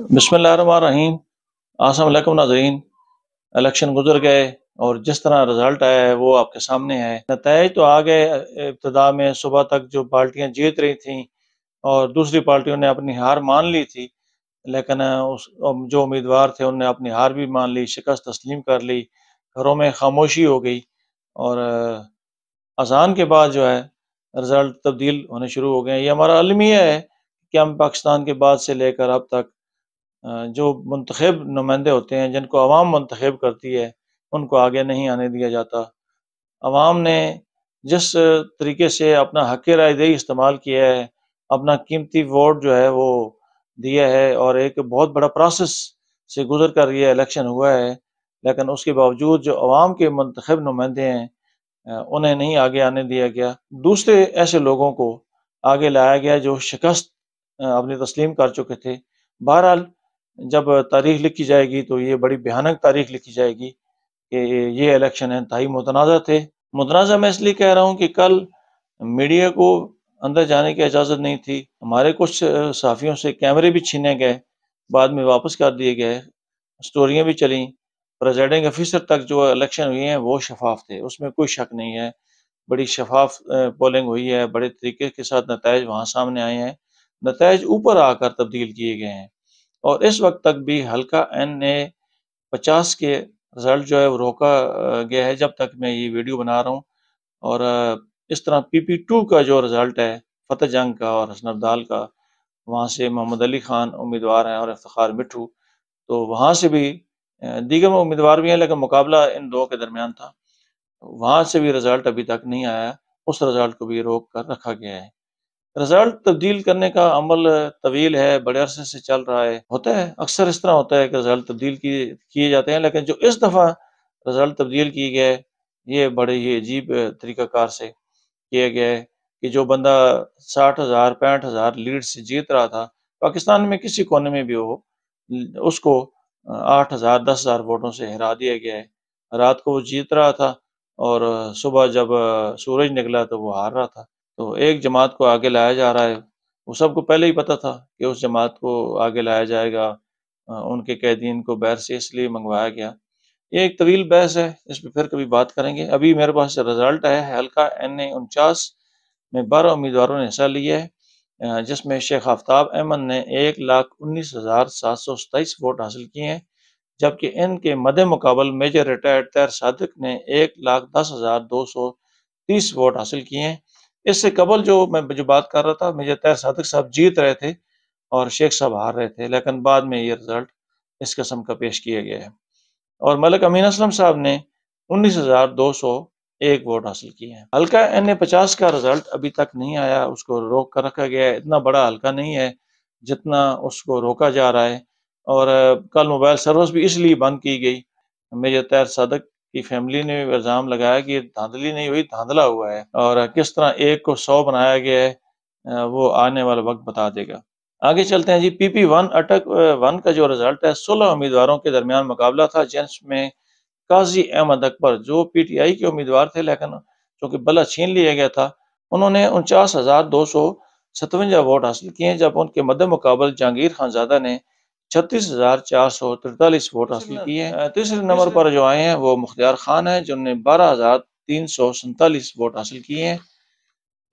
بسم اللہ الرحمن الرحیم۔ السلام علیکم ناظرین۔ الیکشن گزر گئے اور جس طرح رزلٹ آیا ہے وہ آپ کے سامنے ہے۔ نتائج تو آ گئے، ابتدا میں صبح تک جو پارٹیاں جیت رہی تھیں اور دوسری پارٹیوں نے اپنی ہار مان لی تھی، لیکن جو امیدوار تھے انہوں نے اپنی ہار بھی مان لی، شکست تسلیم کر لی، گھروں میں خاموشی ہو گئی اور اذان کے بعد جو ہے رزلٹ تبدیل ہونے شروع ہو گئے۔ یہ ہمارا المیہ ہے کہ ہم پاکستان کے بعد سے لے کر اب تک جو منتخب نمائندے ہوتے ہیں، جن کو عوام منتخب کرتی ہے، ان کو آگے نہیں آنے دیا جاتا۔ عوام نے جس طریقے سے اپنا حق رائے دہی استعمال کیا ہے، اپنا قیمتی ووٹ جو ہے وہ دیا ہے اور ایک بہت بڑا پروسیس سے گزر کر یہ الیکشن ہوا ہے، لیکن اس کے باوجود جو عوام کے منتخب نمائندے ہیں انہیں نہیں آگے آنے دیا گیا۔ دوسرے ایسے لوگوں کو آگے لایا گیا جو شکست اپنی تسلیم کر چکے تھے۔ بہرحال جب تاریخ لکھی جائے گی تو یہ بڑی بھیانک تاریخ لکھی جائے گی کہ یہ الیکشن انتہائی متنازع تھے۔ متنازع میں اس لیے کہہ رہا ہوں کہ کل میڈیا کو اندر جانے کی اجازت نہیں تھی، ہمارے کچھ صحافیوں سے کیمرے بھی چھینے گئے، بعد میں واپس کر دیے گئے، سٹوریاں بھی چلیں۔ پریزائڈنگ آفیسر تک جو الیکشن ہوئی ہیں وہ شفاف تھے، اس میں کوئی شک نہیں ہے، بڑی شفاف پولنگ ہوئی ہے، بڑے طریقے کے ساتھ نتائج وہاں سامنے آئے ہیں، نتائج اوپر آ کر تبدیل کیے گئے ہیں۔ اور اس وقت تک بھی حلقہ N50 کے رزلٹ جو ہے وہ روکا گیا ہے جب تک میں یہ ویڈیو بنا رہا ہوں۔ اور اس طرح PP2 کا جو رزلٹ ہے فتح جنگ کا اور حسن عبدال کا، وہاں سے محمد علی خان امیدوار ہیں اور افتخار مٹھو، تو وہاں سے بھی دیگر امیدوار بھی ہیں لیکن مقابلہ ان دو کے درمیان تھا، وہاں سے بھی رزلٹ ابھی تک نہیں آیا، اس رزلٹ کو بھی روک کر رکھا گیا ہے۔ رزلٹ تبدیل کرنے کا عمل طویل ہے، بڑے عرصے سے چل رہا ہے، ہوتا ہے اکثر اس طرح ہوتا ہے کہ رزلٹ تبدیل کیے جاتے ہیں، لیکن جو اس دفعہ رزلٹ تبدیل کیے گئے یہ بڑے ہی عجیب طریقہ کار سے کیا گیا ہے کہ جو بندہ 60,000 65,000 لیڈ سے جیت رہا تھا، پاکستان میں کسی کونے میں بھی ہو، اس کو 8,000 10,000 ووٹوں سے ہرا دیا گیا ہے۔ رات کو وہ جیت رہا تھا اور صبح جب سورج نکلا تو وہ ہار رہا تھا۔ تو ایک جماعت کو آگے لایا جا رہا ہے، وہ سب کو پہلے ہی پتہ تھا کہ اس جماعت کو آگے لایا جائے گا، ان کے قیدین کو بہر سے اس لیے منگوایا گیا۔ یہ ایک طویل بحث ہے، اس پہ پھر کبھی بات کریں گے۔ ابھی میرے پاس رزلٹ ہے حلقہ N49 میں 12 امیدواروں نے حصہ لیا ہے، جس میں شیخ آفتاب احمد نے 1,19,727 ووٹ حاصل کیے ہیں، جبکہ ان کے مد مقابل میجر ریٹائرڈ طاہر صادق نے 1,10,230 ووٹ حاصل کیے ہیں۔ اس سے قبل جو میں بات کر رہا تھا، میجر طاہر صادق صاحب جیت رہے تھے اور شیخ صاحب ہار رہے تھے، لیکن بعد میں یہ رزلٹ اس قسم کا پیش کیا گیا ہے۔ اور ملک امین اسلم صاحب نے 19,201 ووٹ حاصل کیے ہیں۔ حلقہ N50 کا رزلٹ ابھی تک نہیں آیا، اس کو روک کر رکھا گیا ہے۔ اتنا بڑا حلقہ نہیں ہے جتنا اس کو روکا جا رہا ہے، اور کل موبائل سروس بھی اس لیے بند کی گئی۔ میجر طاہر صادق کی فیملی نے الزام لگایا کہ یہ دھاندلی نہیں ہوئی، دھاندلا ہوا ہے، اور کس طرح ایک کو 100 بنایا گیا ہے وہ آنے والا وقت بتا دے گا۔ آگے چلتے ہیں جی۔ PP1 اٹک 1 کا جو رزلٹ ہے، 16 امیدواروں کے درمیان مقابلہ تھا، جس میں قاضی احمد اکبر جو PTI کے امیدوار تھے لیکن چونکہ بلا چھین لیا گیا تھا، انہوں نے 49,257 ووٹ حاصل کیے، جب ان کے مد مقابل جہانگیر خان زادہ نے 36,443 ووٹ حاصل کیے ہیں۔ تیسرے نمبر پر جو آئے ہیں وہ مختار خان ہیں، جنہوں نے 12,347 ووٹ حاصل کیے ہیں۔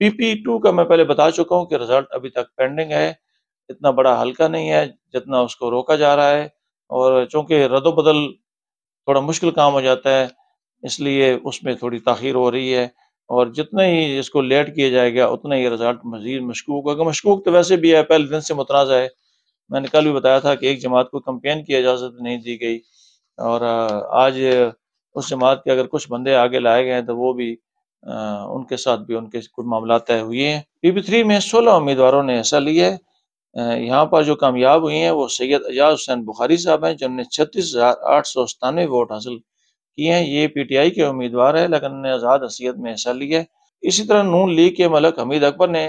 PP2 کا میں پہلے بتا چکا ہوں کہ رزلٹ ابھی تک پینڈنگ ہے، اتنا بڑا حلقہ نہیں ہے جتنا اس کو روکا جا رہا ہے، اور چونکہ رد و بدل تھوڑا مشکل کام ہو جاتا ہے اس لیے اس میں تھوڑی تاخیر ہو رہی ہے، اور جتنا ہی اس کو لیٹ کیا جائے گا اتنا ہی رزلٹ مزید مشکوک ہوگا۔ مشکوک تو ویسے بھی ہے، پہلے دن سے متنازع ہے۔ میں نے کل بھی بتایا تھا کہ ایک جماعت کو کمپین کی اجازت نہیں دی گئی، اور آج اس جماعت کے اگر کچھ بندے آگے لائے گئے ہیں تو وہ بھی ان کے ساتھ بھی ان کے کچھ معاملات طے ہوئے ہیں۔ PP3 میں 16 امیدواروں نے حصہ لیا ہے، یہاں پر جو کامیاب ہوئی ہیں وہ سید اعجاز حسین بخاری صاحب ہیں، جنہوں نے 36,897 ووٹ حاصل کیے ہیں۔ یہ PTI کے امیدوار ہے لیکن انہوں نے آزاد حیثیت میں حصہ لیا ہے۔ اسی طرح نون لیگ کے ملک حمید اکبر نے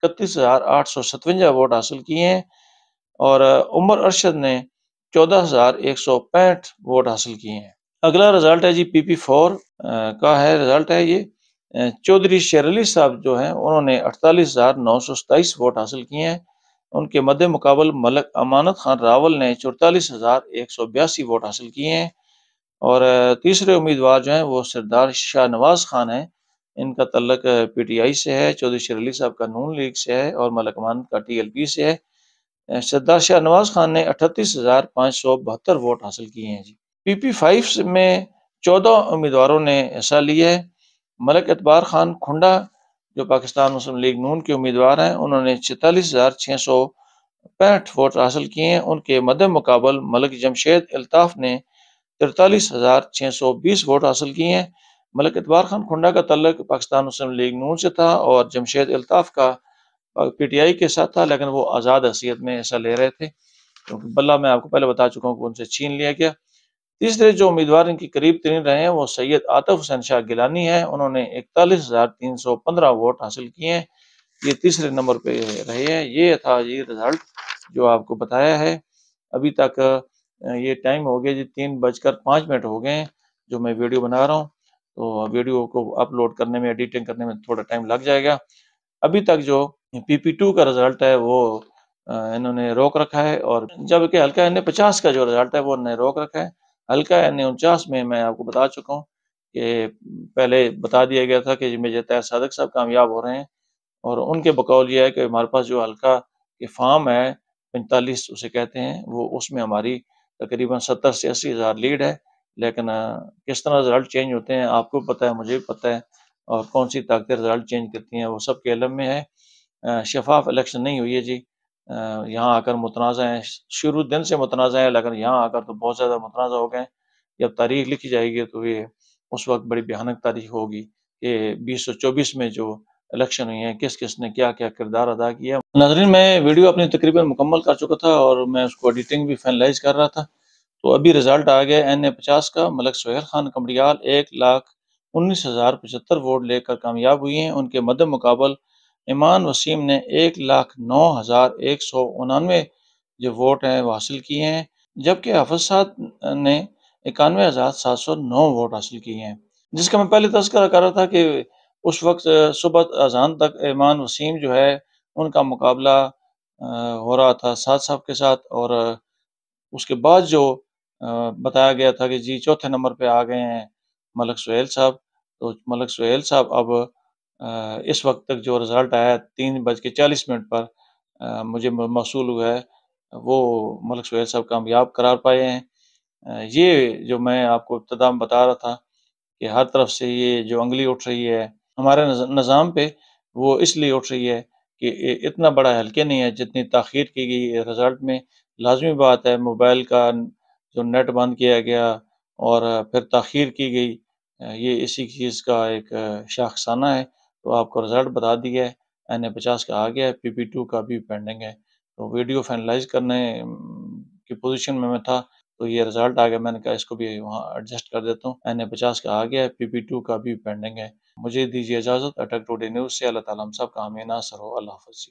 31,857 ووٹ حاصل کیے ہیں، اور عمر ارشد نے 14,165 ووٹ حاصل کیے ہیں۔ اگلا رزلٹ ہے جی PP4 کا ہے رزلٹ ہے یہ۔ چودھری شیر علی صاحب جو ہیں انہوں نے 48,927 ووٹ حاصل کیے ہیں، ان کے مد مقابل ملک امانت خان راول نے 44,182 ووٹ حاصل کیے ہیں، اور تیسرے امیدوار جو ہیں وہ سردار شاہ نواز خان ہیں۔ ان کا تعلق پی ٹی آئی سے ہے، چودھری شیر علی صاحب کا نون لیگ سے ہے، اور ملک امانت کا ٹی ایل پی سے ہے۔ سردار شاہ نواز خان نے 38,572 ووٹ حاصل کیے ہیں جی۔ پی پی 5 میں 14 امیدواروں نے حصہ لیا ہے۔ ملک اعتبار خان کھنڈا جو پاکستان مسلم لیگ نون کے امیدوار ہیں، انہوں نے 46,665 ووٹ حاصل کیے ہیں۔ ان کے مد مقابل ملک جمشید الطاف نے 43,620 ووٹ حاصل کیے ہیں۔ ملک اعتبار خان کھنڈا کا تعلق پاکستان مسلم لیگ نون سے تھا، اور جمشید الطاف کا پی ٹی آئی کے ساتھ تھا، لیکن وہ آزاد حیثیت میں حصہ لے رہے تھے، کیونکہ بلہ میں آپ کو پہلے بتا چکا ہوں کہ ان سے چھین لیا گیا۔ تیسرے جو امیدوار ان کی قریب ترین رہے ہیں وہ سید عاطف حسین شاہ گیلانی ہے، انہوں نے 41,315 ووٹ حاصل کیے ہیں، یہ تیسرے نمبر پہ رہے ہیں۔ یہ تھا یہ رزلٹ جو آپ کو بتایا ہے۔ ابھی تک یہ ٹائم ہو گیا جی 3:05 ہو گئے ہیں جو میں ویڈیو بنا رہا ہوں، تو ویڈیو کو اپلوڈ کرنے میں ایڈیٹنگ کرنے میں تھوڑا ٹائم لگ جائے گا۔ ابھی تک جو پی پی 2 کا رزلٹ ہے وہ انہوں نے روک رکھا ہے، اور جبکہ حلقہ N50 کا جو رزلٹ ہے وہ انہوں نے روک رکھا ہے۔ حلقہ N49 میں آپ کو بتا چکا ہوں کہ پہلے بتا دیا گیا تھا کہ میجر طاہر صادق صاحب کامیاب ہو رہے ہیں، اور ان کے بقول یہ ہے کہ ہمارے پاس جو حلقہ کے فارم ہے 45 اسے کہتے ہیں، وہ اس میں ہماری تقریباً 70 سے 80 ہزار لیڈ ہے، لیکن کس طرح رزلٹ چینج ہوتے ہیں آپ کو پتہ ہے، مجھے بھی پتہ ہے، اور کون سی طاقتیں رزلٹ چینج کرتی ہیں وہ سب کے علم میں ہے۔ شفاف الیکشن نہیں ہوئی ہے جی، یہاں آ کر متنازع ہیں، شروع دن سے متنازع ہیں، لیکن یہاں آ کر تو بہت زیادہ متنازع ہو گئے ہیں۔ جب تاریخ لکھی جائے گی تو یہ اس وقت بڑی بھیانک تاریخ ہوگی کہ 2024 میں جو الیکشن ہوئی ہیں کس کس نے کیا کیا کردار ادا کیا۔ ناظرین، میں ویڈیو اپنی تقریباً مکمل کر چکا تھا، اور میں اس کو ایڈیٹنگ بھی فائنلائز کر رہا تھا، تو ابھی رزلٹ آ گیا N50 کا۔ ملک سہیل خان کمڑیال 1,19,075 ووٹ لے کر کامیاب ہوئی ہیں۔ ان کے مد مقابل ایمان وسیم نے 1,09,199 جو ووٹ ہیں وہ حاصل کیے ہیں، جبکہ حافظ سعد نے 91,709 ووٹ حاصل کیے ہیں، جس کا میں پہلے تذکرہ کر رہا تھا کہ اس وقت صبح اذان تک ایمان وسیم جو ہے ان کا مقابلہ ہو رہا تھا سعد صاحب کے ساتھ، اور اس کے بعد جو بتایا گیا تھا کہ جی چوتھے نمبر پہ آ گئے ہیں ملک سہیل صاحب، تو ملک سہیل صاحب اب اس وقت تک جو رزلٹ آیا 3:40 پر مجھے موصول ہوا ہے، وہ ملک سہیل صاحب کامیاب قرار پائے ہیں۔ یہ جو میں آپ کو ابتدا میں بتا رہا تھا کہ ہر طرف سے یہ جو انگلی اٹھ رہی ہے ہمارے نظام پہ، وہ اس لیے اٹھ رہی ہے کہ اتنا بڑا حلقے نہیں ہے جتنی تاخیر کی گئی رزلٹ میں۔ لازمی بات ہے، موبائل کا جو نیٹ بند کیا گیا اور پھر تاخیر کی گئی، یہ اسی چیز کا ایک شاخسانہ ہے۔ تو آپ کو رزلٹ بتا دیا ہے، N50 کا آ گیا ہے، پی پی 2 کا بھی پینڈنگ ہے۔ تو ویڈیو فائنلائز کرنے کی پوزیشن میں تھا، تو یہ رزلٹ آ گیا، میں نے کہا اس کو بھی وہاں ایڈجسٹ کر دیتا ہوں۔ N50 کا آ گیا ہے، پی پی 2 کا بھی پینڈنگ ہے۔ مجھے دیجیے اجازت، اٹک ٹوڈے نیوز سے۔ اللہ تعالیٰ ہم سب کا حامی ناصر ہو۔ اللہ حافظ۔